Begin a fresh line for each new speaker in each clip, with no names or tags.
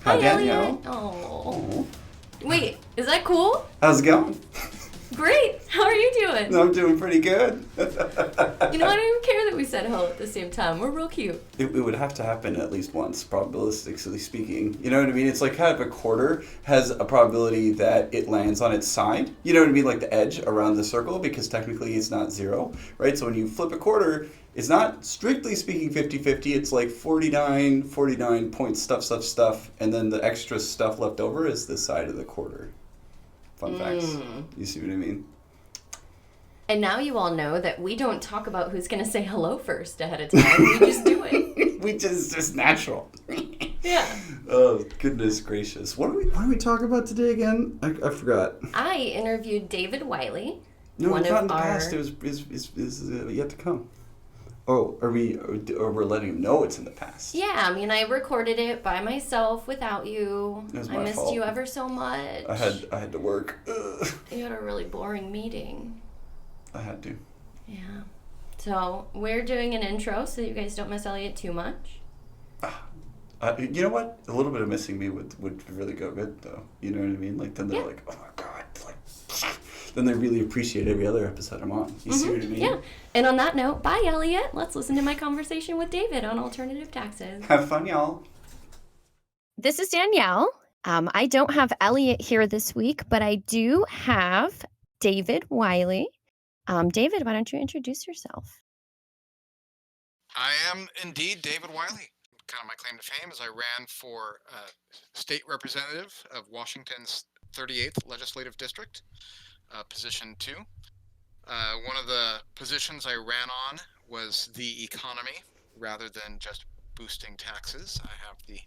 Hi,
Danielle.
Elliot. Oh.
Oh.
Wait, is that cool?
How's it going?
Great. How are you doing?
I'm doing pretty good.
You know, I don't even care that we said hello at the same time. We're real cute.
It would have to happen at least once, probabilistically speaking. You know what I mean? It's like kind of a quarter has a probability that it lands on its side. You know what I mean? Like the edge around the circle, because technically it's not zero, right? So when you flip a quarter, it's not strictly speaking 50-50. It's like 49 point stuff, and then the extra stuff left over is the side of the quarter. Fun facts. You see what I mean?
And now you all know that we don't talk about who's going to say hello first ahead of time. We just do it.
It's just natural.
Yeah.
Oh, goodness gracious. What are we talking about today again? I forgot.
I interviewed David Wiley.
No,
one
it's not
of
in the
our...
past. It is yet to come. Oh, we're letting him know it's in the past.
Yeah, I mean, I recorded it by myself without you.
It was
I
my
missed
fault.
you ever so much.
I had to work. Ugh.
You had a really boring meeting.
I had to.
Yeah. So, we're doing an intro so you guys don't miss Elliot too much.
You know what? A little bit of missing me would really go good, though. You know what I mean? Like, then they're like, oh my God. Like, then they really appreciate every other episode I'm on. You see what I mean?
Yeah. And on that note, bye, Elliot. Let's listen to my conversation with David on alternative taxes.
Have fun, y'all.
This is Danielle. I don't have Elliot here this week, but I do have David Wiley. David, why don't you introduce yourself?
I am indeed David Wiley. Kind of my claim to fame is I ran for state representative of Washington's 38th Legislative District, position 2. One of the positions I ran on was the economy rather than just boosting taxes. I have the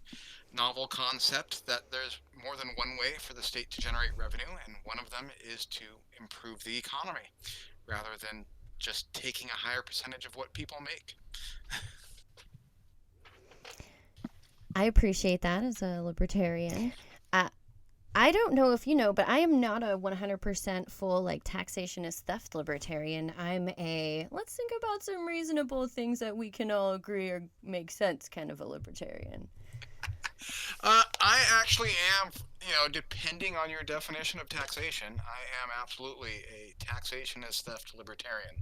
novel concept that there's more than one way for the state to generate revenue, and one of them is to improve the economy rather than just taking a higher percentage of what people make.
I appreciate that as a libertarian. I don't know if you know, but I am not a 100% full, like, taxation is theft libertarian. I'm a, let's think about some reasonable things that we can all agree or make sense kind of a libertarian.
I actually am, depending on your definition of taxation, I am absolutely a taxation is theft libertarian.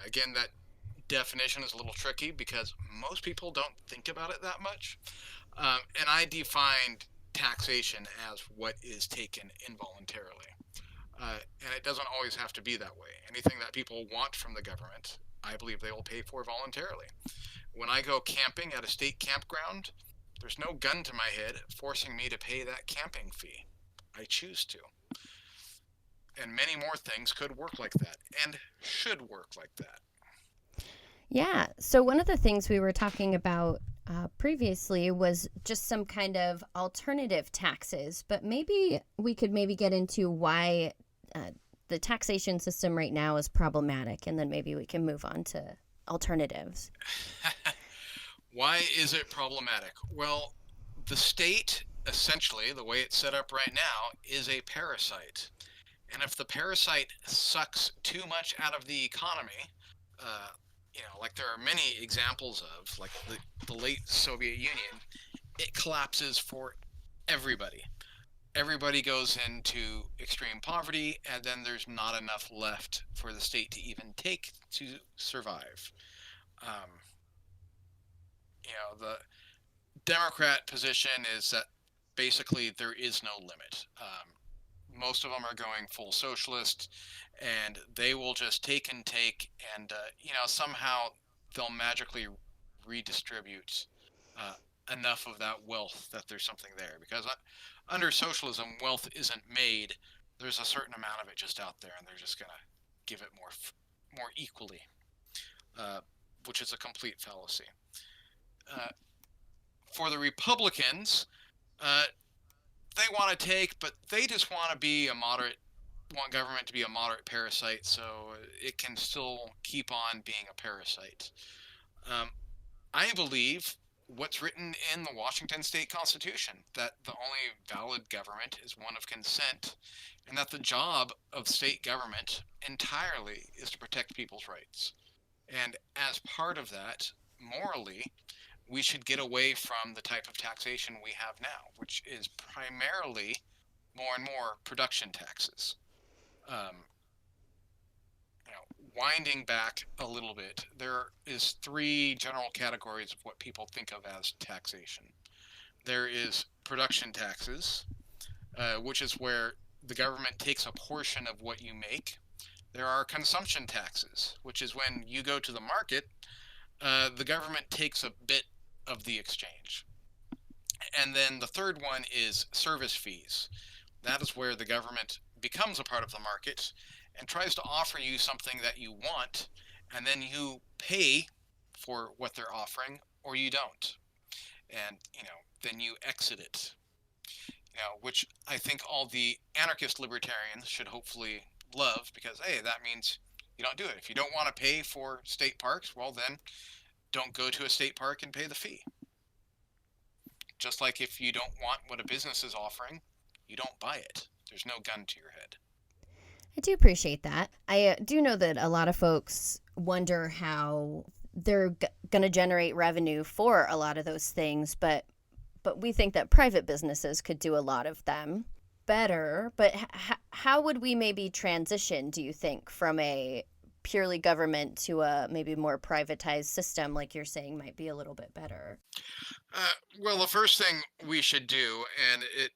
Again, that definition is a little tricky because most people don't think about it that much. And I defined taxation as what is taken involuntarily. And it doesn't always have to be that way. Anything that people want from the government, I believe they will pay for voluntarily. When I go camping at a state campground, there's no gun to my head forcing me to pay that camping fee. I choose to. And many more things could work like that and should work like that.
Yeah. So one of the things we were talking about previously was just some kind of alternative taxes, but maybe we could get into why the taxation system right now is problematic, and then maybe we can move on to alternatives.
Why is it problematic? Well, the state, essentially, the way it's set up right now, is a parasite. And if the parasite sucks too much out of the economy, like there are many examples of, like the late Soviet Union, it collapses for everybody. Everybody goes into extreme poverty, and then there's not enough left for the state to even take to survive. The Democrat position is that basically there is no limit. Most of them are going full socialist, and they will just take and take, and somehow they'll magically redistribute enough of that wealth that there's something there. Because under socialism, wealth isn't made. There's a certain amount of it just out there, and they're just gonna give it more equally, which is a complete fallacy. For the Republicans, they want to take, but they just want government to be a moderate parasite, so it can still keep on being a parasite. I believe what's written in the Washington State Constitution, that the only valid government is one of consent, and that the job of state government entirely is to protect people's rights. And as part of that, morally, we should get away from the type of taxation we have now, which is primarily more and more production taxes. Um, Winding back a little bit, there is three general categories of what people think of as taxation. There is production taxes, which is where the government takes a portion of what you make. There are consumption taxes, which is when you go to the market, the government takes a bit of the exchange. And then the third one is service fees. That is where the government becomes a part of the market and tries to offer you something that you want, and then you pay for what they're offering, or you don't. And, then you exit it. Which I think all the anarchist libertarians should hopefully love, because, hey, that means you don't do it. If you don't want to pay for state parks, well, then don't go to a state park and pay the fee. Just like if you don't want what a business is offering, you don't buy it. There's no gun to your head.
I do appreciate that. I do know that a lot of folks wonder how they're going to generate revenue for a lot of those things, but we think that private businesses could do a lot of them better. But how would we maybe transition, do you think, from a purely government to a maybe more privatized system, like you're saying, might be a little bit better?
Well, the first thing we should do, and it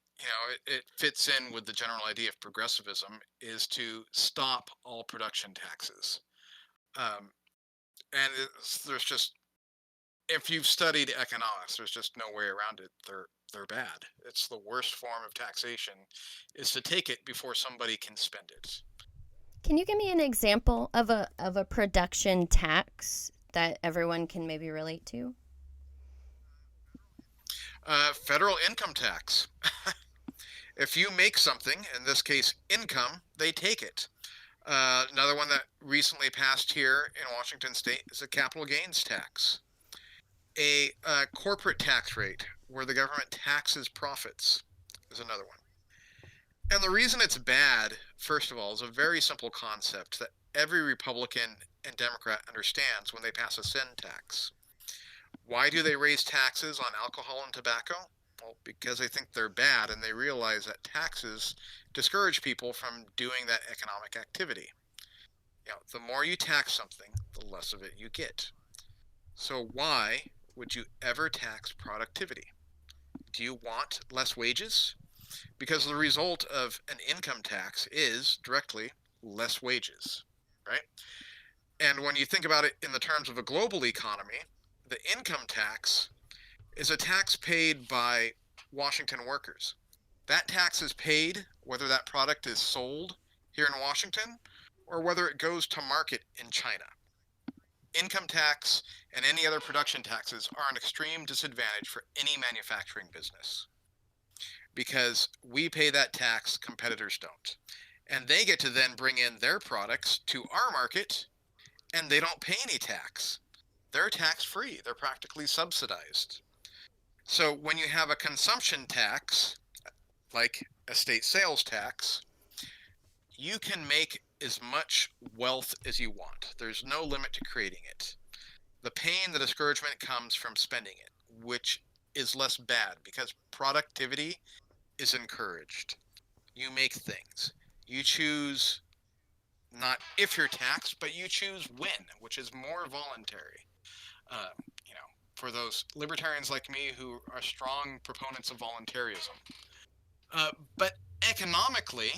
fits in with the general idea of progressivism, is to stop all production taxes. And there's just, if you've studied economics, there's just no way around it. They're bad. It's the worst form of taxation, is to take it before somebody can spend it.
Can you give me an example of a production tax that everyone can maybe relate to?
Federal income tax. If you make something, in this case income, they take it. Another one that recently passed here in Washington State is a capital gains tax. A corporate tax rate, where the government taxes profits, is another one. And the reason it's bad, first of all, is a very simple concept that every Republican and Democrat understands when they pass a sin tax. Why do they raise taxes on alcohol and tobacco? Well, because they think they're bad, and they realize that taxes discourage people from doing that economic activity. The more you tax something, the less of it you get. So why would you ever tax productivity? Do you want less wages? Because the result of an income tax is directly less wages, right? And when you think about it in the terms of a global economy, the income tax is a tax paid by Washington workers. That tax is paid whether that product is sold here in Washington or whether it goes to market in China. Income tax and any other production taxes are an extreme disadvantage for any manufacturing business, because we pay that tax, competitors don't. And they get to then bring in their products to our market, and they don't pay any tax. They're tax-free. They're practically subsidized. So when you have a consumption tax, like a state sales tax, you can make as much wealth as you want. There's no limit to creating it. The pain, the discouragement comes from spending it, which is less bad because productivity is encouraged. You make things. You choose not if you're taxed, but you choose when, which is more voluntary. For those libertarians like me who are strong proponents of voluntarism. But economically,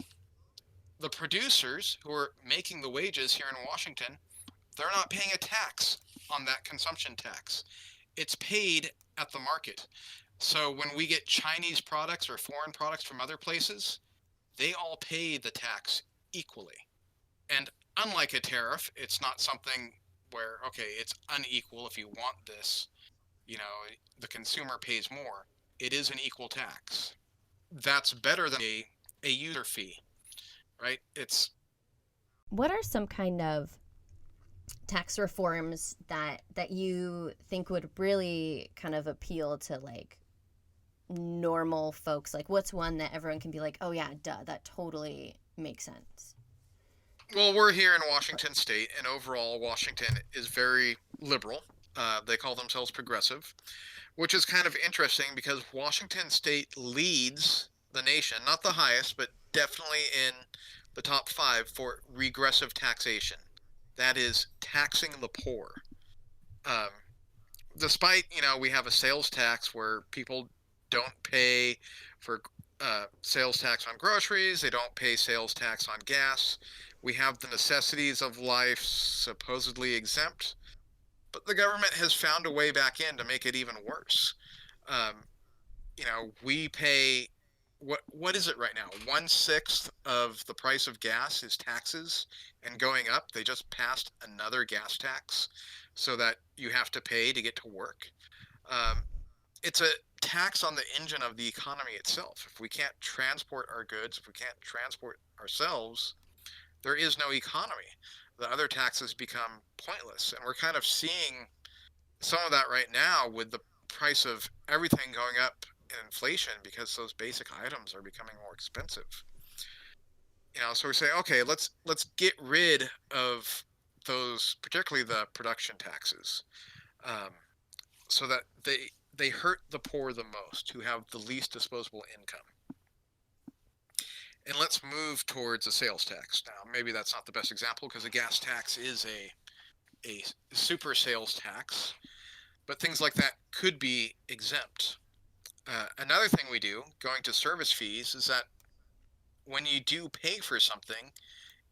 the producers who are making the wages here in Washington, they're not paying a tax on that consumption tax. It's paid at the market. So when we get Chinese products or foreign products from other places, they all pay the tax equally. And unlike a tariff, it's not something where, okay, it's unequal. If you want this, the consumer pays more. It is an equal tax. That's better than a user fee, right?
What are some kind of tax reforms that you think would really kind of appeal to like normal folks? Like, what's one that everyone can be like, oh yeah, duh, that totally makes sense?
Well, we're here in Washington State, and overall Washington is very liberal. They call themselves progressive, which is kind of interesting because Washington State leads the nation, not the highest, but definitely in the top 5 for regressive taxation. That is taxing the poor. Um, Despite, we have a sales tax where people don't pay for sales tax on groceries, they don't pay sales tax on gas. We have the necessities of life supposedly exempt, but the government has found a way back in to make it even worse. Um, we pay what is it right now? 1/6 of the price of gas is taxes and going up. They just passed another gas tax so that you have to pay to get to work. Um, it's a tax on the engine of the economy itself. If we can't transport our goods, if we can't transport ourselves, there is no economy. The other taxes become pointless. And we're kind of seeing some of that right now with the price of everything going up in inflation because those basic items are becoming more expensive. So we say, okay, let's get rid of those, particularly the production taxes, um, so that they hurt the poor the most, who have the least disposable income. And let's move towards a sales tax. Now, maybe that's not the best example because a gas tax is a super sales tax, but things like that could be exempt. Another thing we do, going to service fees, is that when you do pay for something,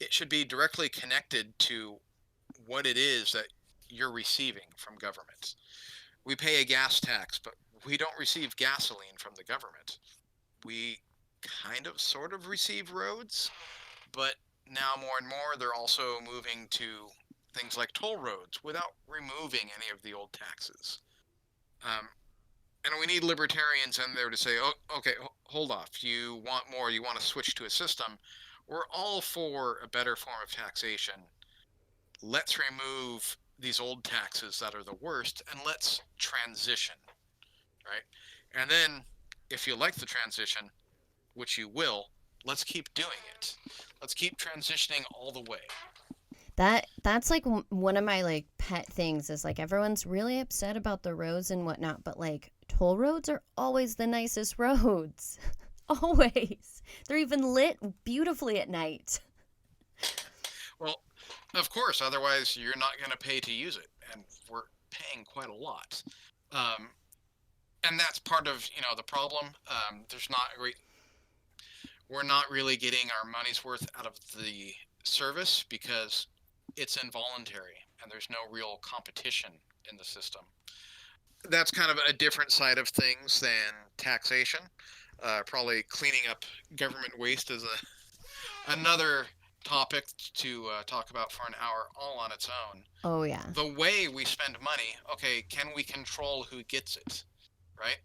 it should be directly connected to what it is that you're receiving from government. We pay a gas tax, but we don't receive gasoline from the government. We kind of sort of receive roads, but now more and more they're also moving to things like toll roads without removing any of the old taxes. Um, and we need libertarians in there to say, oh, okay, hold off. You want more, you want to switch to a system. We're all for a better form of taxation. Let's remove these old taxes that are the worst and let's transition, right? And then if you like the transition, which you will, let's keep doing it. Let's keep transitioning all the way.
That's like one of my like pet things is like everyone's really upset about the roads and whatnot, but like toll roads are always the nicest roads. Always. They're even lit beautifully at night.
Well, of course, otherwise you're not going to pay to use it, and we're paying quite a lot. Um, and that's part of the problem. There's not a great. We're not really getting our money's worth out of the service because it's involuntary and there's no real competition in the system. That's kind of a different side of things than taxation. Probably cleaning up government waste is another topic to talk about for an hour all on its own.
Oh yeah.
The way we spend money, okay, can we control who gets it, right?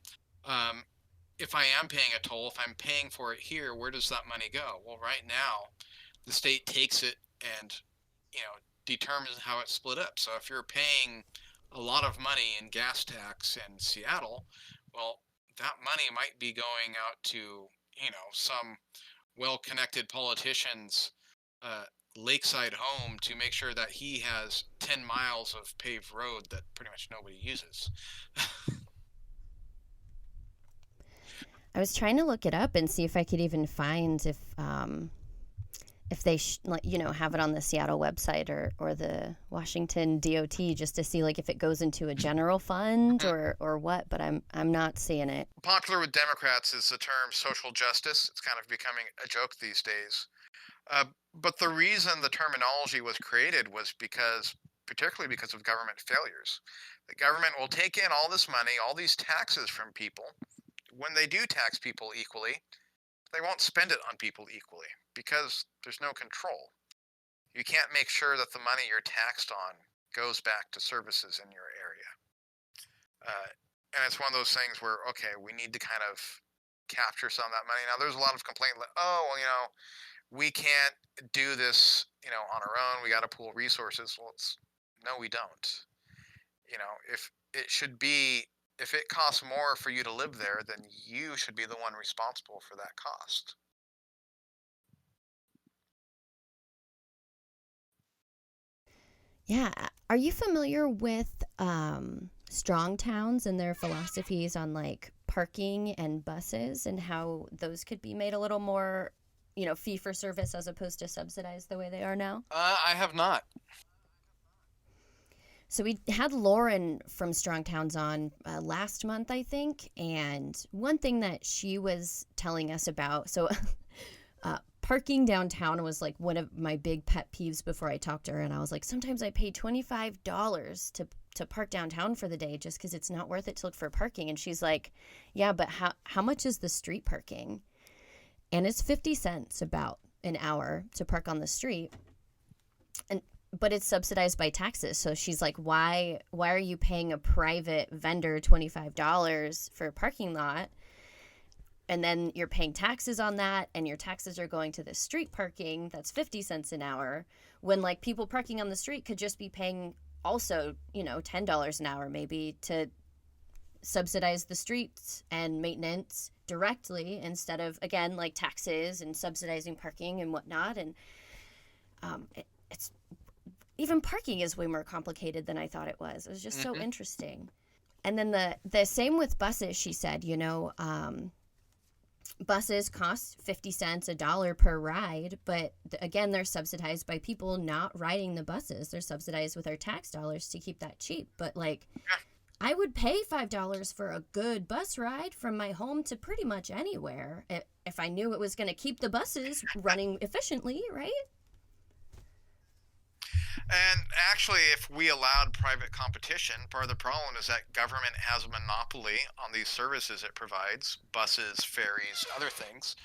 If I am paying a toll, if I'm paying for it here, where does that money go? Well, right now, the state takes it and, determines how it's split up. So if you're paying a lot of money in gas tax in Seattle, well, that money might be going out to, some well-connected politician's lakeside home to make sure that he has 10 miles of paved road that pretty much nobody uses.
I was trying to look it up and see if I could even find if they have it on the Seattle website or the Washington DOT just to see like if it goes into a general fund or what, but I'm not seeing it.
Popular with Democrats is the term social justice. It's kind of becoming a joke these days. But the reason the terminology was created was particularly because of government failures. The government will take in all this money, all these taxes from people. When they do tax people equally, they won't spend it on people equally because there's no control. You can't make sure that the money you're taxed on goes back to services in your area. And it's one of those things where, okay, we need to kind of capture some of that money. Now, there's a lot of complaint, like, oh, well, we can't do this, on our own. We got to pool resources. Well, no, we don't. If it costs more for you to live there, then you should be the one responsible for that cost.
Yeah. Are you familiar with strong towns and their philosophies on like parking and buses and how those could be made a little more, fee for service as opposed to subsidized the way they are now?
I have not.
So we had Lauren from Strong Towns on last month, I think, and one thing that she was telling us about. So parking downtown was like one of my big pet peeves before I talked to her, and I was like, sometimes I pay $25 to park downtown for the day just because it's not worth it to look for parking. And she's like, yeah, but how much is the street parking? And it's 50 cents about an hour to park on the street. And but it's subsidized by taxes. So she's like, why are you paying a private vendor $25 for a parking lot? And then you're paying taxes on that, and your taxes are going to the street parking that's 50 cents an hour, when like people parking on the street could just be paying also, $10 an hour maybe to subsidize the streets and maintenance directly instead of, again, like taxes and subsidizing parking and whatnot. And it's even parking is way more complicated than I thought it was. It was just so interesting. And then the same with buses, she said, buses cost 50 cents, $1 per ride, but again, they're subsidized by people not riding the buses. They're subsidized with our tax dollars to keep that cheap. But like, I would pay $5 for a good bus ride from my home to pretty much anywhere if I knew it was going to keep the buses running efficiently, right?
And actually, if we allowed private competition, part of the problem is that government has a monopoly on these services it provides, buses, ferries, other things.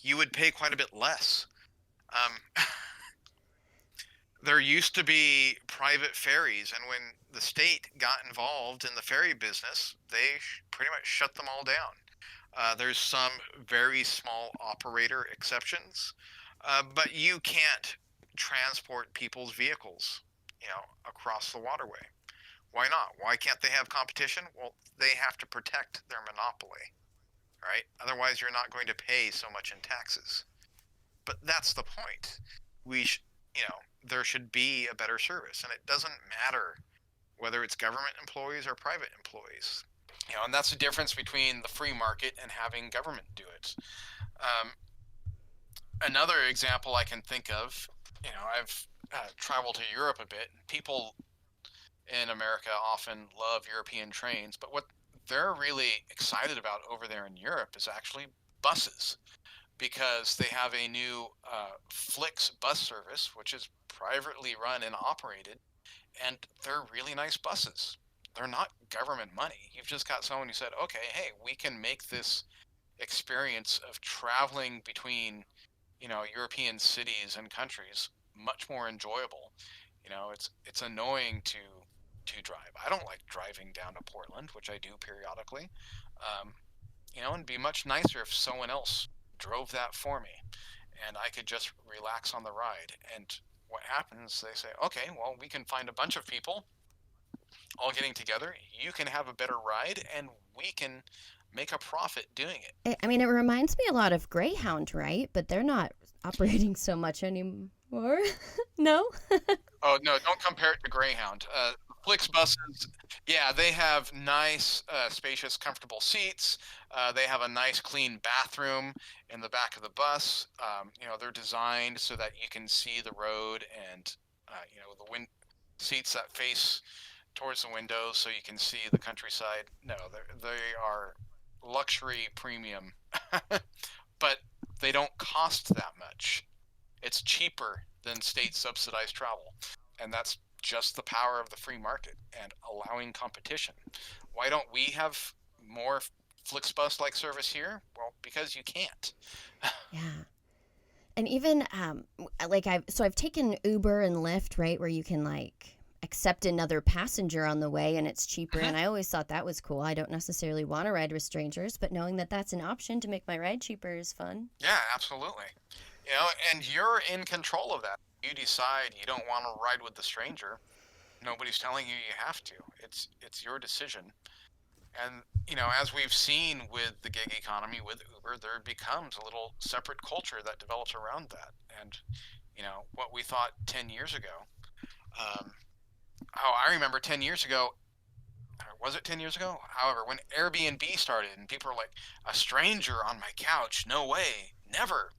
You would pay quite a bit less. Um, there used to be private ferries, and when the state got involved in the ferry business, they pretty much shut them all down. There's some very small operator exceptions, but you can't transport people's vehicles, across the waterway. Why not? Why can't they have competition? Well, they have to protect their monopoly, right? Otherwise, you're not going to pay so much in taxes. But that's the point. There should be a better service, and it doesn't matter whether it's government employees or private employees. And that's the difference between the free market and having government do it. Another example I can think of, I've traveled to Europe a bit. People in America often love European trains, but what they're really excited about over there in Europe is actually buses, because they have a new Flix bus service, which is privately run and operated, and they're really nice buses. They're not government money. You've just got someone who said, okay, hey, we can make this experience of traveling between European cities and countries much more enjoyable. It's annoying to drive. I don't like driving down to Portland, which I do periodically. It'd be much nicer if someone else drove that for me and I could just relax on the ride. And what happens, they say, okay, well, we can find a bunch of people all getting together. You can have a better ride and we can make a profit doing it.
I mean, it reminds me a lot of Greyhound, right? But they're not operating so much anymore. No?
Oh, no, don't compare it to Greyhound. Flix buses, yeah, they have nice, spacious, comfortable seats. They have a nice, clean bathroom in the back of the bus. They're designed so that you can see the road and, the seats that face towards the windows so you can see the countryside. No, they are luxury premium, but they don't cost that much. It's cheaper than state subsidized travel, and that's just the power of the free market and allowing competition. Why don't we have more Flixbus like service here? Well, because you can't.
Yeah. And even I've taken Uber and Lyft, right, where you can like accept another passenger on the way and it's cheaper. And I always thought that was cool. I don't necessarily want to ride with strangers, but knowing that that's an option to make my ride cheaper is fun.
Yeah, absolutely. And you're in control of that. You decide you don't want to ride with the stranger. Nobody's telling you you have to. It's your decision. And as we've seen with the gig economy with Uber, there becomes a little separate culture that develops around that. And what we thought 10 years ago Um, oh, I remember 10 years ago, or was it 10 years ago? However, when Airbnb started and people were like, a stranger on my couch, no way, never.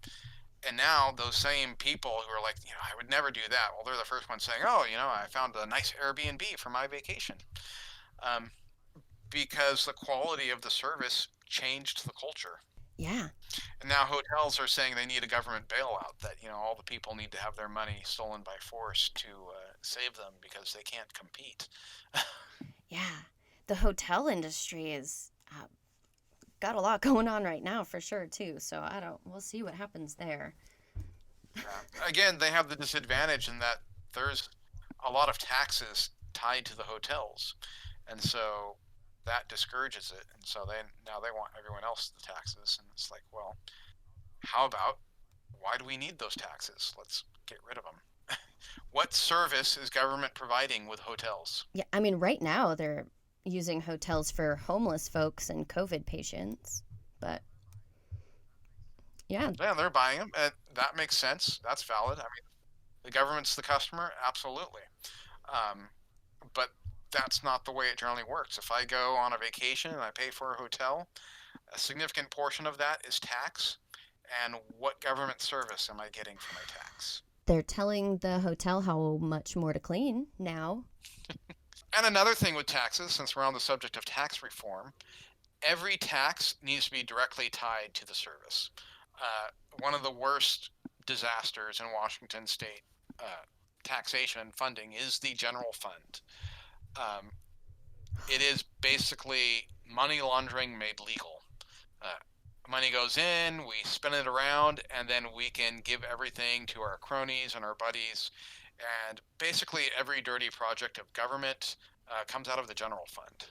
And now those same people who are like, I would never do that. Well, they're the first ones saying, oh, I found a nice Airbnb for my vacation. Um, because the quality of the service changed the culture.
Yeah.
And now hotels are saying they need a government bailout, that, all the people need to have their money stolen by force to save them because they can't compete.
Yeah. The hotel industry is got a lot going on right now for sure too. So we'll see what happens there.
Again, they have the disadvantage in that there's a lot of taxes tied to the hotels. And so that discourages it. And so now they want everyone else the taxes. And it's like, well, how about, why do we need those taxes? Let's get rid of them. What service is government providing with hotels?
Yeah, I mean, right now they're using hotels for homeless folks and COVID patients, but yeah,
Yeah, they're buying them. And that makes sense. That's valid. I mean, the government's the customer, absolutely. Um, but that's not the way it generally works. If I go on a vacation and I pay for a hotel, a significant portion of that is tax. And what government service am I getting for my tax?
they're telling the hotel how much more to clean now.
And another thing with taxes, since we're on the subject of tax reform, every tax needs to be directly tied to the service. One of the worst disasters in Washington state taxation and funding is the general fund. Um, it is basically money laundering made legal. Uh, Money goes in, we spin it around, and then we can give everything to our cronies and our buddies. And basically, every dirty project of government comes out of the general fund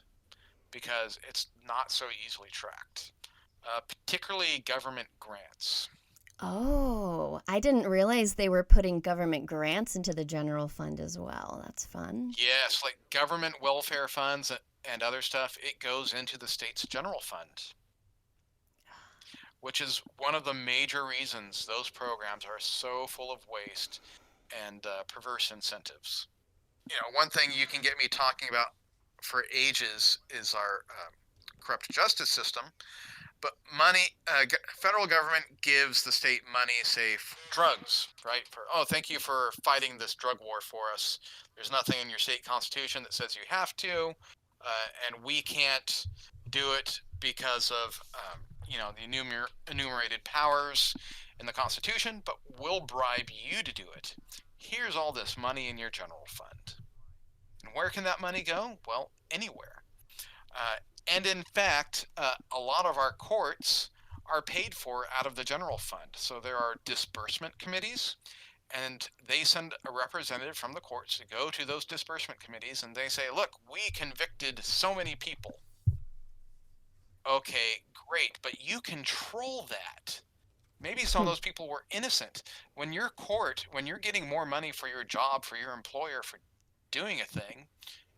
because it's not so easily tracked, particularly government grants.
Oh, I didn't realize they were putting government grants into the general fund as well. That's fun.
Yes, like government welfare funds and other stuff, it goes into the state's general fund, which is one of the major reasons those programs are so full of waste and perverse incentives. One thing you can get me talking about for ages is our corrupt justice system. But money, federal government gives the state money, say, drugs, right? Thank you for fighting this drug war for us. There's nothing in your state constitution that says you have to, and we can't do it because of, the enumerated powers in the Constitution, but we'll bribe you to do it. Here's all this money in your general fund. And where can that money go? Well, anywhere. And in fact, a lot of our courts are paid for out of the general fund. So there are disbursement committees, and they send a representative from the courts to go to those disbursement committees, and they say, look, we convicted so many people. Okay, great, but you control that. Maybe some of those people were innocent. When you're getting more money for your job, for your employer, for doing a thing,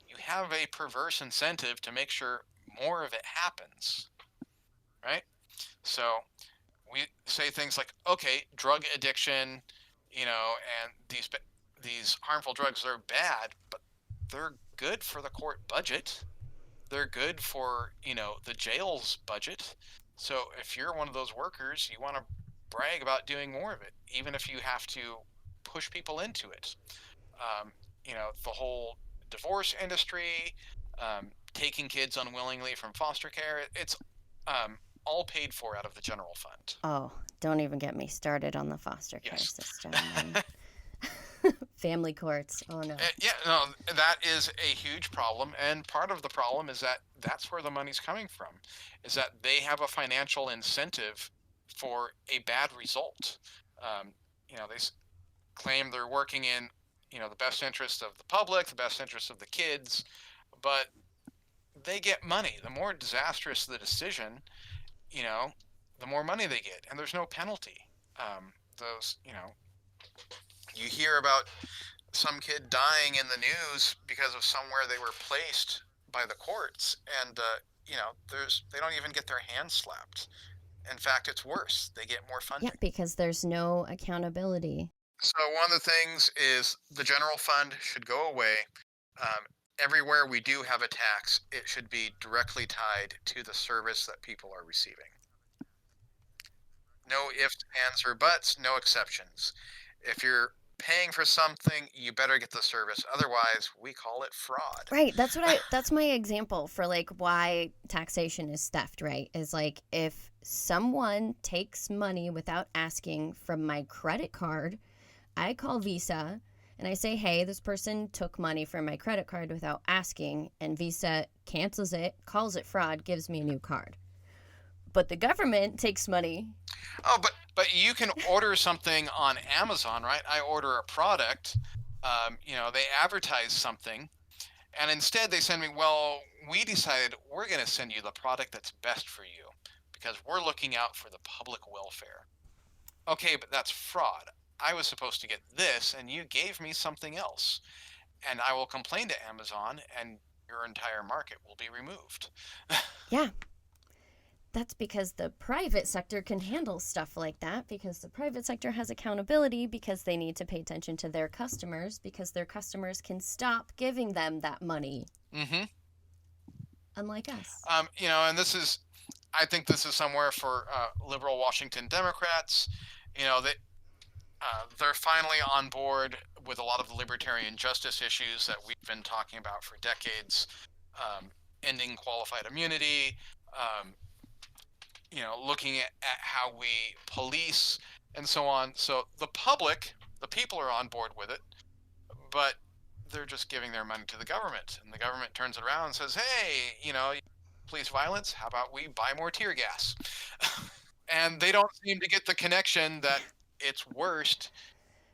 you have a perverse incentive to make sure more of it happens, right? So we say things like, okay, drug addiction, and these harmful drugs, they're bad, but they're good for the court budget. They're good for, the jail's budget. So if you're one of those workers, you want to brag about doing more of it, even if you have to push people into it. The whole divorce industry, taking kids unwillingly from foster care, it's all paid for out of the general fund.
Oh, don't even get me started on the foster care system. Family courts. Oh, no.
No, that is a huge problem. And part of the problem is that that's where the money's coming from, is that they have a financial incentive for a bad result. They claim they're working in, the best interest of the public, the best interest of the kids, but they get money. The more disastrous the decision, the more money they get, and there's no penalty. You hear about some kid dying in the news because of somewhere they were placed by the courts, and they don't even get their hands slapped. In fact, it's worse. They get more funding.
Yeah, because there's no accountability.
So one of the things is the general fund should go away. Everywhere we do have a tax, it should be directly tied to the service that people are receiving. No ifs, ands, or buts, no exceptions. If you're paying for something, you better get the service. Otherwise, we call it fraud.
Right. That's my example for like why taxation is theft, right? Is like if someone takes money without asking from my credit card, I call Visa and I say, "Hey, this person took money from my credit card without asking," and Visa cancels it, calls it fraud, gives me a new card. But the government takes money.
Oh, but you can order something on Amazon, right? I order a product. They advertise something, and instead they send me, well, we decided we're going to send you the product that's best for you because we're looking out for the public welfare. Okay, but that's fraud. I was supposed to get this, and you gave me something else. And I will complain to Amazon, and your entire market will be removed.
Yeah. That's because the private sector can handle stuff like that, because the private sector has accountability, because they need to pay attention to their customers, because their customers can stop giving them that money.
Mm-hmm.
Unlike us.
And I think this is somewhere for liberal Washington Democrats. They're finally on board with a lot of the libertarian justice issues that we've been talking about for decades. Ending qualified immunity, looking at how we police and so on. So the people are on board with it, but they're just giving their money to the government, and the government turns it around and says, "Hey, police violence. How about we buy more tear gas?" And they don't seem to get the connection that it's worst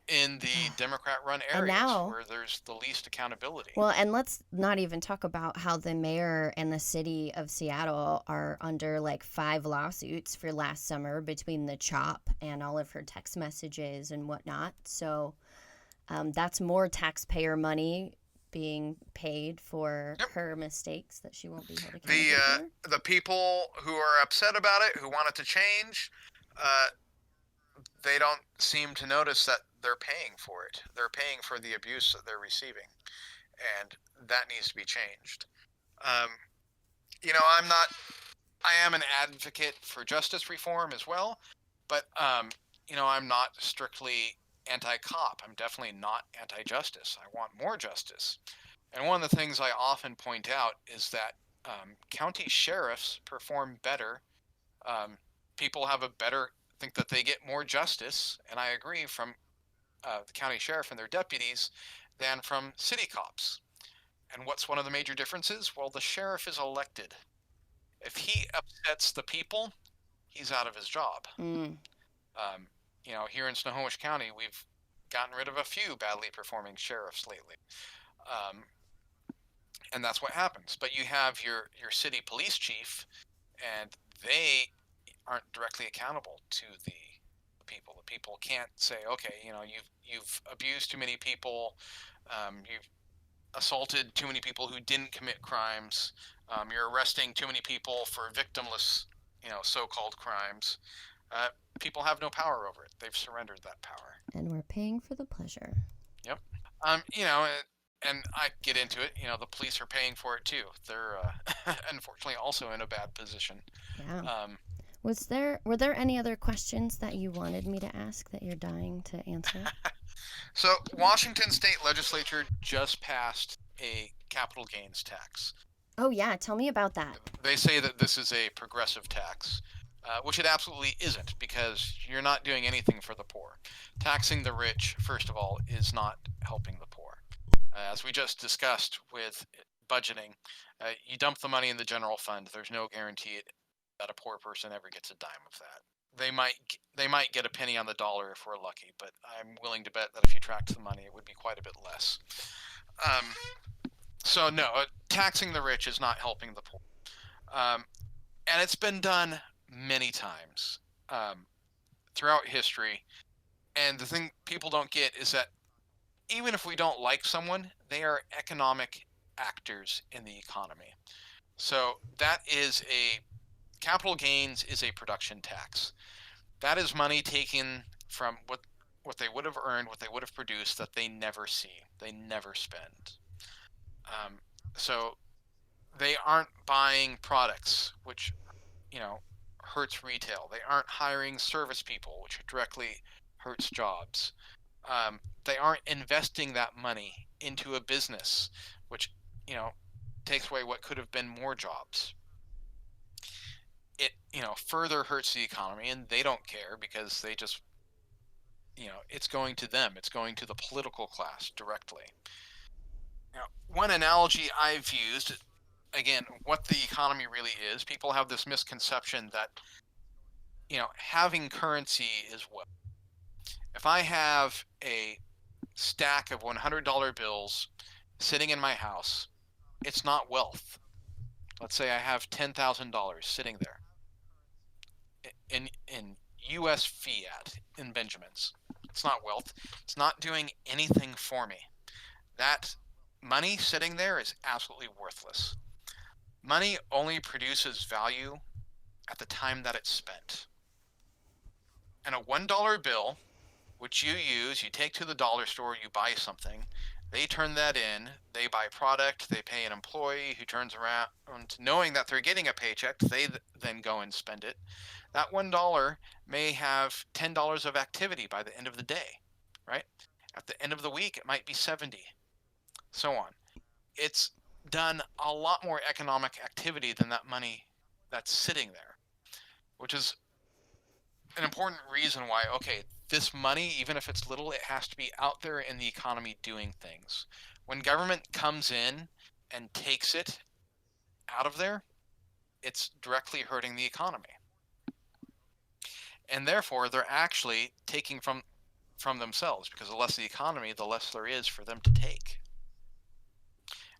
in the Democrat-run areas where there's the least accountability.
Well, and let's not even talk about how the mayor and the city of Seattle are under like 5 lawsuits for last summer between the CHOP and all of her text messages and whatnot. So that's more taxpayer money being paid for her mistakes that she won't be held accountable for.
The people who are upset about it, who want it to change, they don't seem to notice that they're paying for it. They're paying for the abuse that they're receiving, and that needs to be changed. I am an advocate for justice reform as well, but I'm not strictly anti-cop. I'm definitely not anti-justice. I want more justice. And one of the things I often point out is that county sheriffs perform better. People think that they get more justice, and I agree, from the county sheriff and their deputies than from city cops. And what's one of the major differences? Well, the sheriff is elected. If he upsets the people, he's out of his job. Here in Snohomish County, we've gotten rid of a few badly performing sheriffs lately. And that's what happens. But you have your city police chief, and they aren't directly accountable to the people. The people can't say, okay, you've abused too many people, you've assaulted too many people who didn't commit crimes, you're arresting too many people for victimless, so-called crimes. People have no power over it. They've surrendered that power.
And we're paying for the pleasure.
Yep. And I get into it. The police are paying for it too. They're unfortunately also in a bad position.
Yeah. Were there any other questions that you wanted me to ask that you're dying to answer?
So Washington State Legislature just passed a capital gains tax.
Oh yeah, tell me about that.
They say that this is a progressive tax, which it absolutely isn't, because you're not doing anything for the poor. Taxing the rich, first of all, is not helping the poor. As we just discussed with budgeting, you dump the money in the general fund. There's no guarantee that a poor person ever gets a dime of that. They might get a penny on the dollar if we're lucky, but I'm willing to bet that if you tracked the money, it would be quite a bit less. So no, taxing the rich is not helping the poor. And it's been done many times throughout history. And the thing people don't get is that even if we don't like someone, they are economic actors in the economy. So capital gains is a production tax. That is money taken from what what they would have earned, what they would have produced, that they never see, they never spend. So they aren't buying products, which, hurts retail. They aren't hiring service people, which directly hurts jobs. They aren't investing that money into a business, which, takes away what could have been more jobs. It, further hurts the economy, and they don't care because they just, it's going to them. It's going to the political class directly. Now, one analogy I've used, again, what the economy really is, people have this misconception that, having currency is wealth. If I have a stack of $100 bills sitting in my house, it's not wealth. Let's say I have $10,000 sitting there in US fiat in Benjamins. It's not wealth. It's not doing anything for me. That money sitting there is absolutely worthless. Money only produces value at the time that it's spent. And a $1 bill, which you take to the dollar store, you buy something, they turn that in, they buy product, they pay an employee who turns around, knowing that they're getting a paycheck, they then go and spend it. That $1 may have $10 of activity by the end of the day, right? At the end of the week, it might be 70, so on. It's done a lot more economic activity than that money that's sitting there, which is an important reason why, okay, this money, even if it's little, it has to be out there in the economy doing things. When government comes in and takes it out of there, it's directly hurting the economy. And therefore, they're actually taking from themselves, because the less the economy, the less there is for them to take.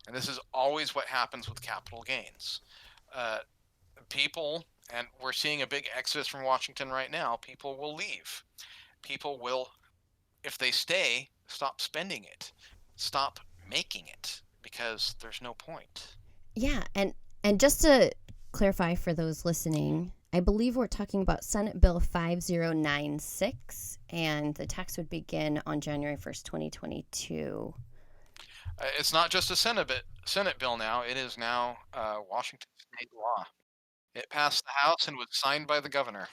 And this is always what happens with capital gains. People, and we're seeing a big exodus from Washington right now, people will leave. People will, if they stay, stop spending it, stop making it, because there's no point.
Yeah, and just to clarify for those listening, I believe we're talking about Senate Bill 5096, and the tax would begin on January 1st, 2022.
It's not just a Senate bill now. It is now Washington state law. It passed the House and was signed by the governor.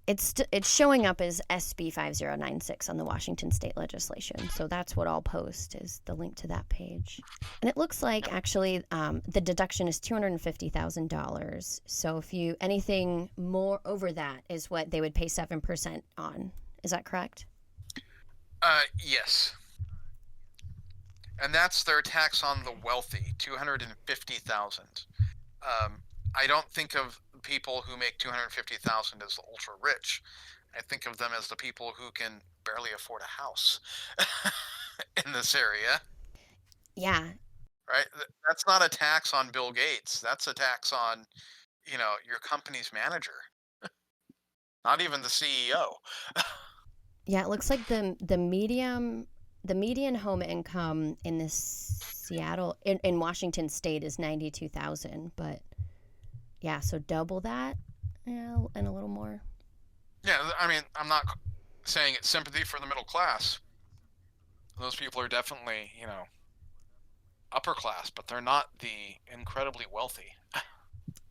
It's showing up as SB 5096 on the Washington state legislation. So that's what I'll post, is the link to that page. And it looks like actually the deduction is $250,000. So if you anything more over that is what they would pay 7% on. Is that correct?
Yes. And that's their tax on the wealthy, $250,000. I don't think of people who make $250,000 as the ultra rich. I think of them as the people who can barely afford a house in this area.
Yeah.
Right? That's not a tax on Bill Gates. That's a tax on, your company's manager. Not even the CEO.
Yeah, it looks like the median home income in this in Washington state is $92,000, but yeah, so double that, and a little more.
Yeah, I mean, I'm not saying it's sympathy for the middle class. Those people are definitely, upper class, but they're not the incredibly wealthy.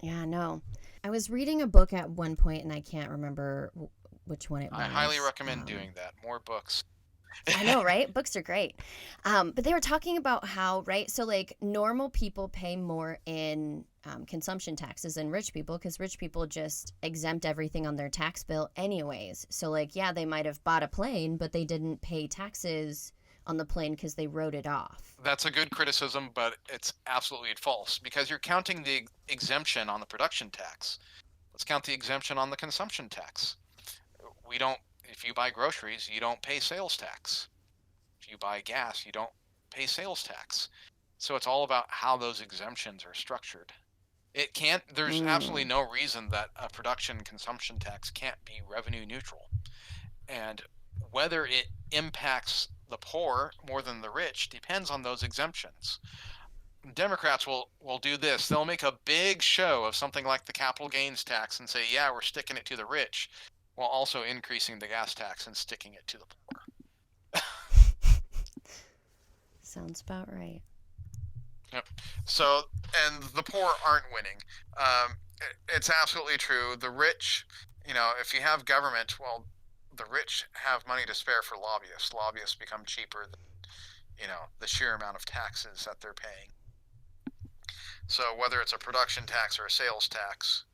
Yeah, no. I was reading a book at one point, and I can't remember which one it was.
I highly recommend doing that. More books.
I know, right? Books are great. But they were talking about how, right? So, like, normal people pay more in consumption taxes than rich people, because rich people just exempt everything on their tax bill anyways. So, like, yeah, they might have bought a plane, but they didn't pay taxes on the plane because they wrote it off.
That's a good criticism, but it's absolutely false, because you're counting the exemption on the production tax. Let's count the exemption on the consumption tax. If you buy groceries, you don't pay sales tax. If you buy gas, you don't pay sales tax. So it's all about how those exemptions are structured. There's absolutely no reason that a production consumption tax can't be revenue neutral. And whether it impacts the poor more than the rich depends on those exemptions. Democrats will do this. They'll make a big show of something like the capital gains tax and say, yeah, we're sticking it to the rich. while also increasing the gas tax and sticking it to the poor.
Sounds about right.
Yep. So, and the poor aren't winning. It's absolutely true. The rich, if you have government, well, the rich have money to spare for lobbyists. Lobbyists become cheaper than, the sheer amount of taxes that they're paying. So whether it's a production tax or a sales tax,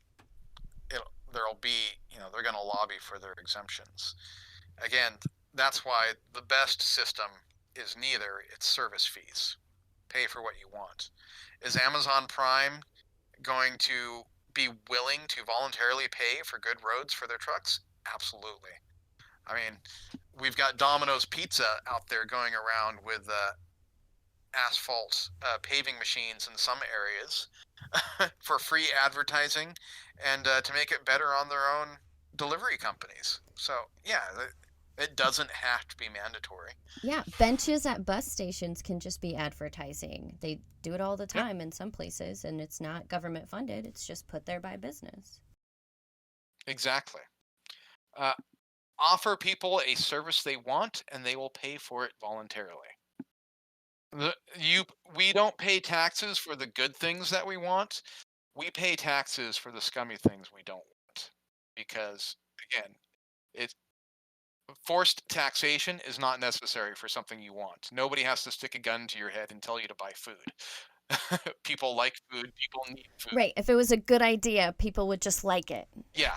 there'll be, they're going to lobby for their exemptions. Again, that's why the best system is neither. It's service fees. Pay for what you want. Is Amazon Prime going to be willing to voluntarily pay for good roads for their trucks? Absolutely. I mean, we've got Domino's Pizza out there going around with asphalt paving machines in some areas for free advertising and to make it better on their own delivery companies. So, yeah, it doesn't have to be mandatory.
Yeah, benches at bus stations can just be advertising. They do it all the time in some places, and it's not government funded. It's just put there by business.
Exactly. Offer people a service they want, and they will pay for it voluntarily. We don't pay taxes for the good things that we want. We pay taxes for the scummy things we don't want. Because, again, forced taxation is not necessary for something you want. Nobody has to stick a gun to your head and tell you to buy food. People like food. People need food.
Right. If it was a good idea, people would just like it.
Yeah.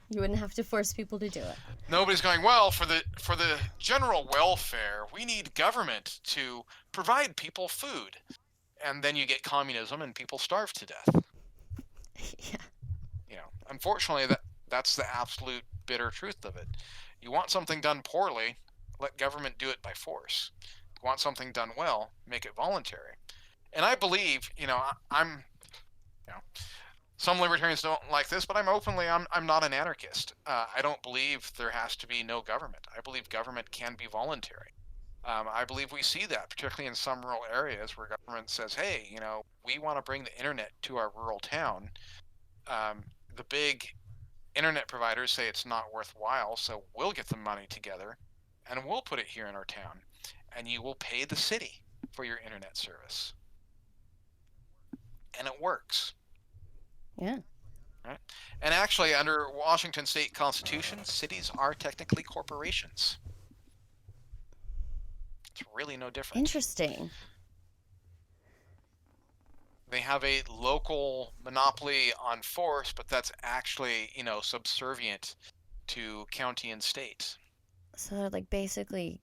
You wouldn't have to force people to do it.
Nobody's going, well, for the general welfare, we need government to provide people food. And then you get communism and people starve to death.
Yeah.
Unfortunately, that's the absolute bitter truth of it. You want something done poorly, let government do it by force. You want something done well, make it voluntary. And I believe, I'm, some libertarians don't like this, but I'm not an anarchist. I don't believe there has to be no government. I believe government can be voluntary. I believe we see that, particularly in some rural areas where government says, hey, we want to bring the internet to our rural town. The big internet providers say it's not worthwhile, so we'll get the money together and we'll put it here in our town. And you will pay the city for your internet service. And it works.
Yeah.
Right? And actually, under Washington State Constitution, cities are technically corporations. It's really no different.
Interesting.
They have a local monopoly on force, but that's actually, subservient to county and state.
So they're like basically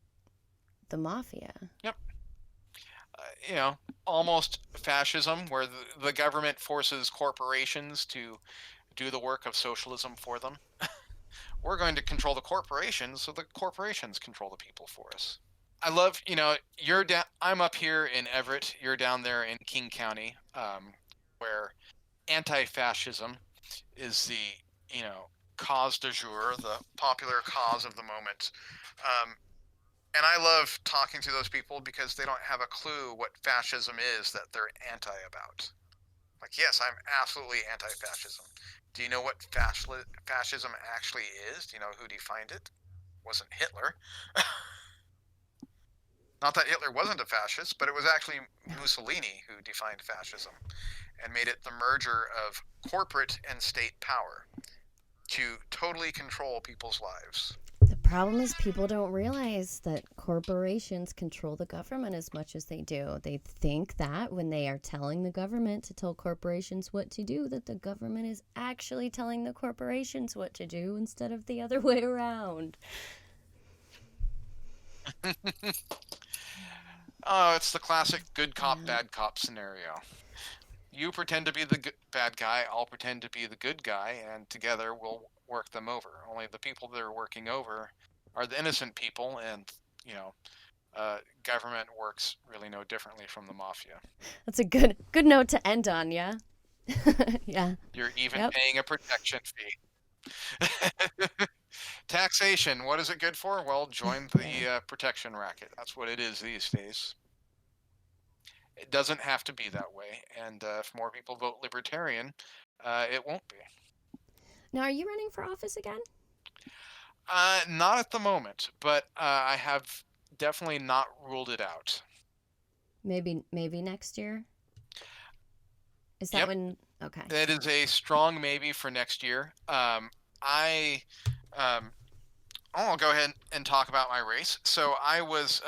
the mafia.
Yep. Almost fascism, where the government forces corporations to do the work of socialism for them. We're going to control the corporations, so the corporations control the people for us. I love, you're down. I'm up here in Everett. You're down there in King County, where anti-fascism is the, cause du jour, the popular cause of the moment. And I love talking to those people because they don't have a clue what fascism is that they're anti about. Like, yes, I'm absolutely anti-fascism. Do you know what fascism actually is? Do you know who defined it? It wasn't Hitler. Not that Hitler wasn't a fascist, but it was actually Mussolini who defined fascism and made it the merger of corporate and state power to totally control people's lives.
The problem is people don't realize that corporations control the government as much as they do. They think that when they are telling the government to tell corporations what to do, that the government is actually telling the corporations what to do instead of the other way around.
Oh, it's the classic good cop, bad cop scenario. You pretend to be the bad guy, I'll pretend to be the good guy, and together we'll work them over. Only the people that are working over are the innocent people, and, government works really no differently from the mafia.
That's a good note to end on, yeah? Yeah.
You're even paying a protection fee. Taxation, what is it good for? Well, join the protection racket. That's what it is these days. It doesn't have to be that way, and if more people vote libertarian, it won't be.
Now, are you running for office again?
Not at the moment, but I have definitely not ruled it out.
Maybe next year. Is that
Yep,
when? Okay.
that is a strong maybe for next year. I um, I'll go ahead and talk about my race. So I was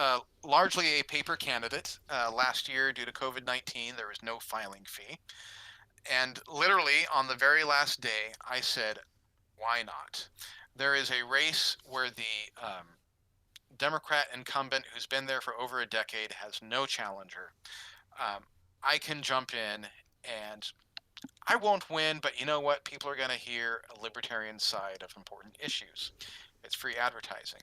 largely a paper candidate last year due to COVID-19. There was no filing fee. And literally on the very last day, I said, why not? There is a race where the Democrat incumbent who's been there for over a decade has no challenger. Um, I can jump in and I won't win, but you know what? People are going to hear a libertarian side of important issues. It's free advertising.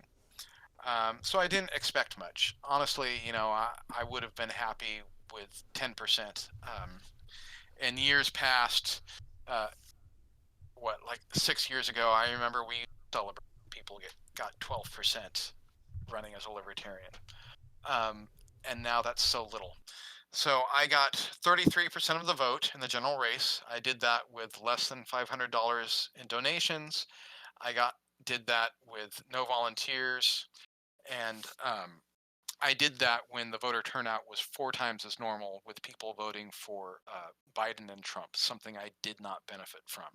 So I didn't expect much. Honestly, I would have been happy with 10%. In years past, uh, like 6 years ago, I remember we celebrated people got 12% running as a libertarian. And now that's so little. So I got 33% of the vote in the general race. I did that with less than $500 in donations. Did that with no volunteers, and I did that when the voter turnout was 4 times as normal, with people voting for Biden and Trump, something I did not benefit from.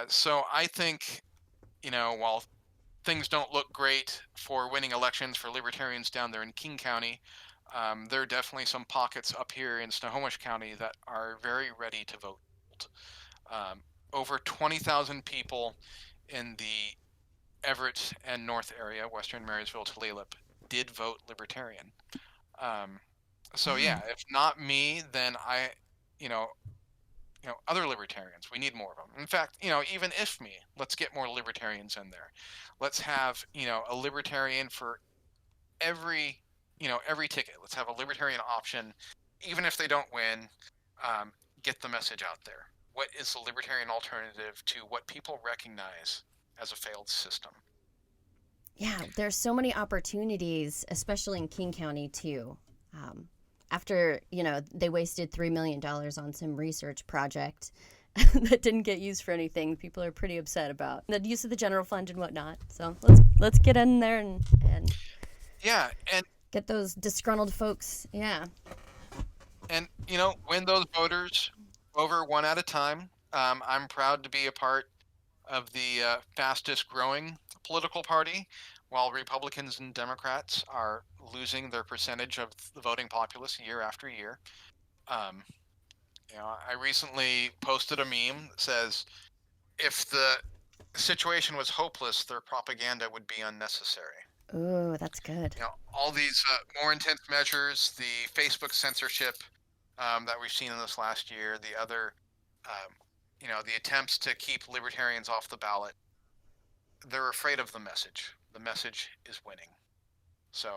So I think, while things don't look great for winning elections for libertarians down there in King County, there are definitely some pockets up here in Snohomish County that are very ready to vote. Over 20,000 people in the Everett and North area, Western Marysville to Tulalip, did vote Libertarian. So yeah, if not me, then you know, other libertarians. We need more of them. In fact, even if me, let's get more libertarians in there. Let's have, a libertarian for every, every ticket. Let's have a libertarian option, even if they don't win. Get the message out there. What is the libertarian alternative to what people recognize as a failed system?
Yeah, there's so many opportunities, especially in King County too. After they wasted $3 million on some research project that didn't get used for anything, people are pretty upset about the use of the general fund and whatnot. So let's get in there and
yeah, and
get those disgruntled folks. Yeah,
and win those voters over one at a time. I'm proud to be a part of the fastest growing political party, while Republicans and Democrats are losing their percentage of the voting populace year after year. I recently posted a meme that says, if the situation was hopeless, their propaganda would be unnecessary.
ooh, that's good.
All these more intense measures, the Facebook censorship that we've seen in this last year, the other, the attempts to keep libertarians off the ballot, they're afraid of the message. The message is winning. So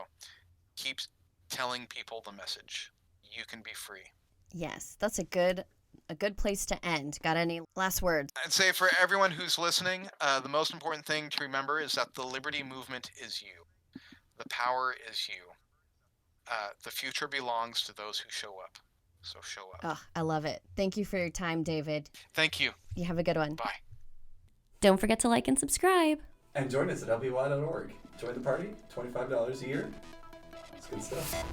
keep telling people the message. You can be free.
Yes, that's a good place to end. Got any last words?
I'd say for everyone who's listening, the most important thing to remember is that the liberty movement is you. The power is you. The future belongs to those who show up. So show up.
Oh, I love it. Thank you for your time, David.
Thank you.
You have a good one.
Bye.
Don't forget to like and subscribe.
And join us at lby.org. Join the party, $25 a year. It's good stuff.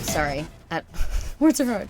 Sorry. Words are hard.